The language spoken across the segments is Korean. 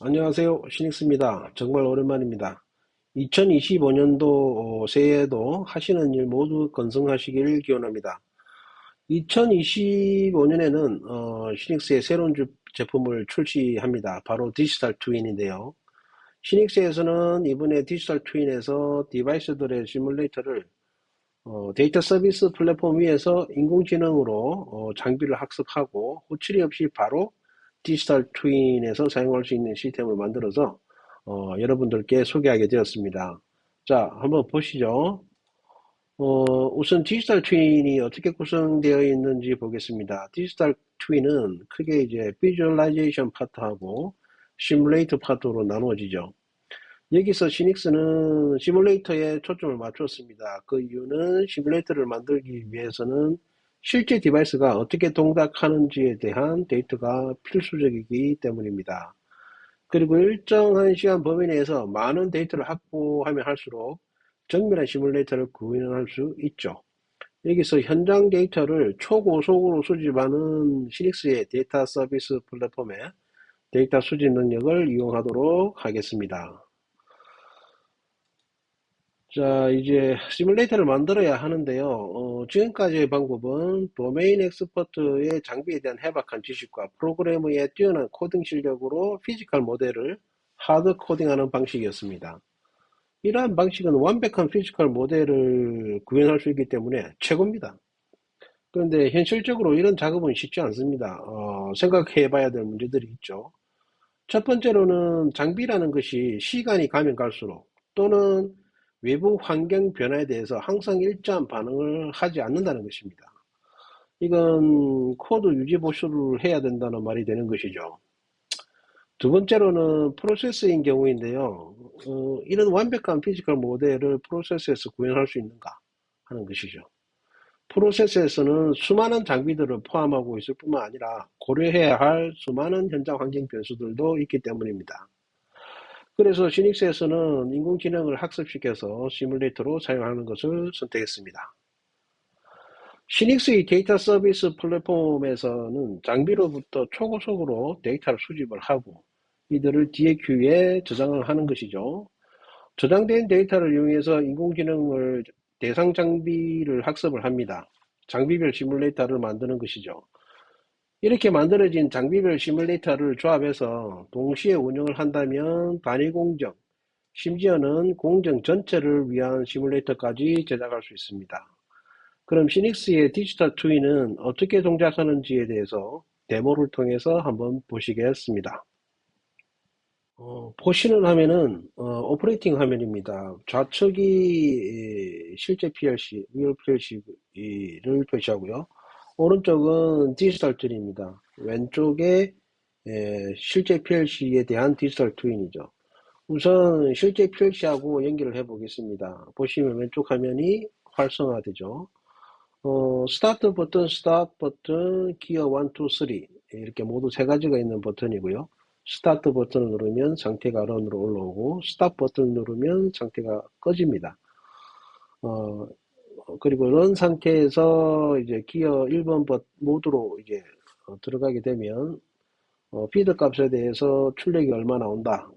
안녕하세요. 시닉스입니다. 정말 오랜만입니다. 2025년도 새해에도 하시는 일 모두 건승하시길 기원합니다. 2025년에는 시닉스의 새로운 제품을 출시합니다. 바로 디지털 트윈인데요. 시닉스에서는 이번에 디지털 트윈에서 디바이스들의 시뮬레이터를 데이터 서비스 플랫폼 위에서 인공지능으로 장비를 학습하고 호출이 없이 바로 디지털 트윈에서 사용할 수 있는 시스템을 만들어서 여러분들께 소개하게 되었습니다. 자, 한번 보시죠. 우선 디지털 트윈이 어떻게 구성되어 있는지 보겠습니다. 디지털 트윈은 크게 이제 비주얼라이제이션 파트하고 시뮬레이터 파트로 나누어지죠. 여기서 시닉스는 시뮬레이터에 초점을 맞췄습니다. 그 이유는 시뮬레이터를 만들기 위해서는 실제 디바이스가 어떻게 동작하는지에 대한 데이터가 필수적이기 때문입니다. 그리고 일정한 시간 범위 내에서 많은 데이터를 확보하면 할수록 정밀한 시뮬레이터를 구현할 수 있죠. 여기서 현장 데이터를 초고속으로 수집하는 시닉스의 데이터 서비스 플랫폼의 데이터 수집 능력을 이용하도록 하겠습니다. 자, 이제 시뮬레이터를 만들어야 하는데요. 지금까지의 방법은 도메인 엑스퍼트의 장비에 대한 해박한 지식과 프로그래머의 뛰어난 코딩 실력으로 피지컬 모델을 하드 코딩하는 방식이었습니다. 이러한 방식은 완벽한 피지컬 모델을 구현할 수 있기 때문에 최고입니다. 그런데 현실적으로 이런 작업은 쉽지 않습니다. 생각해 봐야 될 문제들이 있죠. 첫 번째로는 장비라는 것이 시간이 가면 갈수록 또는 외부 환경 변화에 대해서 항상 일정한 반응을 하지 않는다는 것입니다. 이건 코드 유지 보수를 해야 된다는 말이 되는 것이죠. 두 번째로는 프로세스인 경우인데요. 이런 완벽한 피지컬 모델을 프로세스에서 구현할 수 있는가 하는 것이죠. 프로세스에서는 수많은 장비들을 포함하고 있을 뿐만 아니라 고려해야 할 수많은 현장 환경 변수들도 있기 때문입니다. 그래서 시닉스에서는 인공지능을 학습시켜서 시뮬레이터로 사용하는 것을 선택했습니다. 시닉스의 데이터 서비스 플랫폼에서는 장비로부터 초고속으로 데이터를 수집을 하고 이들을 DAQ에 저장을 하는 것이죠. 저장된 데이터를 이용해서 인공지능을 대상 장비를 학습을 합니다. 장비별 시뮬레이터를 만드는 것이죠. 이렇게 만들어진 장비별 시뮬레이터를 조합해서 동시에 운영을 한다면 단위 공정, 심지어는 공정 전체를 위한 시뮬레이터까지 제작할 수 있습니다. 그럼 시닉스의 디지털 트윈은 어떻게 동작하는지에 대해서 데모를 통해서 한번 보시겠습니다. 보시는 화면은 오퍼레이팅 화면입니다. 좌측이 실제 PLC, 리얼 PLC를 표시하고요. 오른쪽은 디지털 트윈입니다. 왼쪽에 실제 PLC에 대한 디지털 트윈이죠. 우선 실제 PLC하고 연결을 해 보겠습니다. 보시면 왼쪽 화면이 활성화되죠. 스타트 버튼, 스탑 버튼, 기어 1, 2, 3 이렇게 모두 세 가지가 있는 버튼이고요. 스타트 버튼을 누르면 상태가 런으로 올라오고 스탑 버튼을 누르면 상태가 꺼집니다. 어, 그리고 런 상태에서 이제 기어 1번 모드로 이제 들어가게 되면 피드 값에 대해서 출력이 얼마 나온다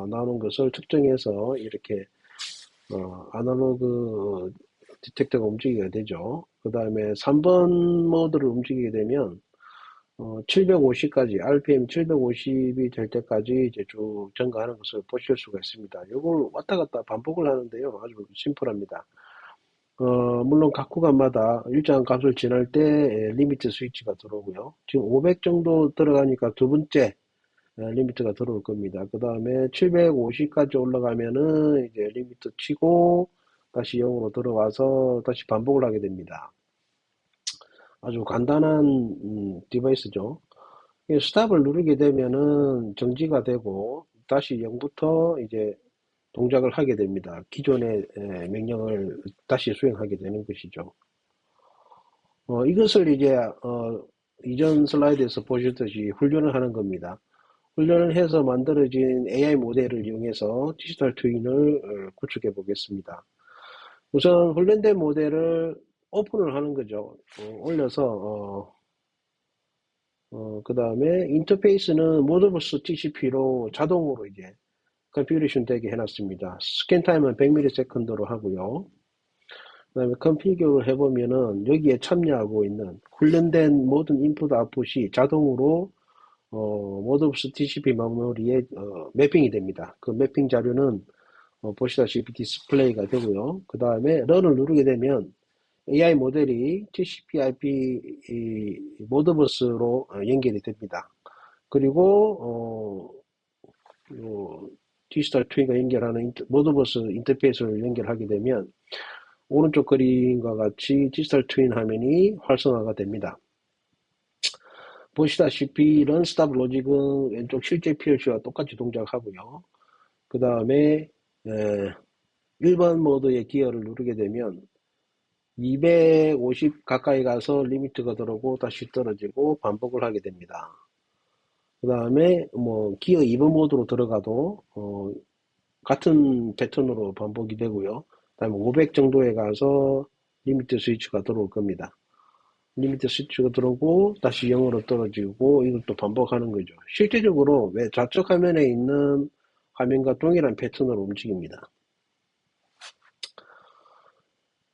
나오는 것을 측정해서 이렇게 아날로그 디텍터가 움직이게 되죠. 그 다음에 3번 모드를 움직이게 되면 750까지 RPM 750이 될 때까지 이제 쭉 증가하는 것을 보실 수가 있습니다. 이걸 왔다 갔다 반복을 하는데요. 아주 심플합니다. 물론 각 구간마다 일정한 값을 지날 때 리미트 스위치가 들어오고요. 지금 500 정도 들어가니까 두 번째 리미트가 들어올 겁니다. 그 다음에 750까지 올라가면은 이제 리미트 치고 다시 0으로 들어와서 다시 반복을 하게 됩니다. 아주 간단한 디바이스죠. 스탑을 누르게 되면은 정지가 되고 다시 0부터 이제 동작을 하게 됩니다. 기존의 명령을 다시 수행하게 되는 것이죠. 이것을 이제 이전 슬라이드에서 보셨듯이 훈련을 하는 겁니다. 훈련을 해서 만들어진 AI 모델을 이용해서 디지털 트윈을 구축해 보겠습니다. 우선 훈련된 모델을 오픈을 하는 거죠. 올려서 그 다음에 인터페이스는 모드버스 TCP로 자동으로 이제 컨피그레이션 되게 해놨습니다. 스캔 타임은 100ms로 하고요. 그 다음에 컨피그를 해보면은 여기에 참여하고 있는 훈련된 모든 인풋 아웃풋이 자동으로 모드버스 TCP 메모리에 매핑이 됩니다. 그 매핑 자료는 보시다시피 디스플레이가 되고요. 그 다음에 런을 누르게 되면 AI 모델이 TCP/IP 모드버스로 연결이 됩니다. 그리고 디지털 트윈과 연결하는 모드버스 인터페이스를 연결하게 되면 오른쪽 그림과 같이 디지털 트윈 화면이 활성화가 됩니다. 보시다시피 런 스탑 로직은 왼쪽 실제 PLC와 똑같이 동작하고요. 그 다음에 1번 모드의 기어를 누르게 되면 250 가까이 가서 리미트가 들어오고 다시 떨어지고 반복을 하게 됩니다. 그 다음에 뭐 기어 2번 모드로 들어가도 같은 패턴으로 반복이 되고요. 그 다음에 500 정도에 가서 리미트 스위치가 들어올 겁니다. 리미트 스위치가 들어오고 다시 0으로 떨어지고 이것도 반복하는 거죠. 실제적으로 왜 좌측 화면에 있는 화면과 동일한 패턴으로 움직입니다.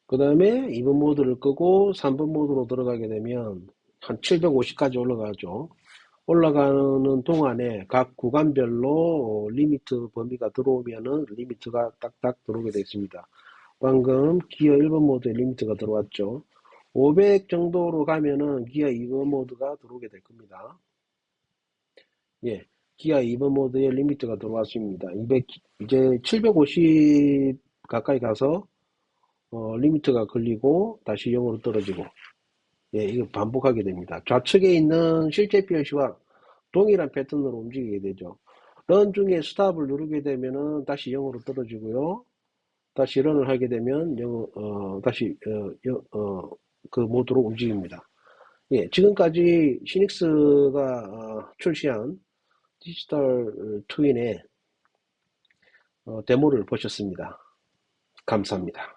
그 다음에 2번 모드를 끄고 3번 모드로 들어가게 되면 한 750까지 올라가죠. 올라가는 동안에 각 구간별로 리미트 범위가 들어오면은 리미트가 딱딱 들어오게 되어 있습니다. 방금 기어 1번 모드에 리미트가 들어왔죠. 500 정도로 가면은 기어 2번 모드가 들어오게 될 겁니다. 예, 기어 2번 모드에 리미트가 들어왔습니다. 이제 750 가까이 가서 리미트가 걸리고 다시 0으로 떨어지고, 예, 이거 반복하게 됩니다. 좌측에 있는 실제 PLC와 동일한 패턴으로 움직이게 되죠. 런 중에 스탑을 누르게 되면은 다시 0으로 떨어지고요. 다시 런을 하게 되면 다시 그 모드로 움직입니다. 예, 지금까지 시닉스가 출시한 디지털 트윈의 데모를 보셨습니다. 감사합니다.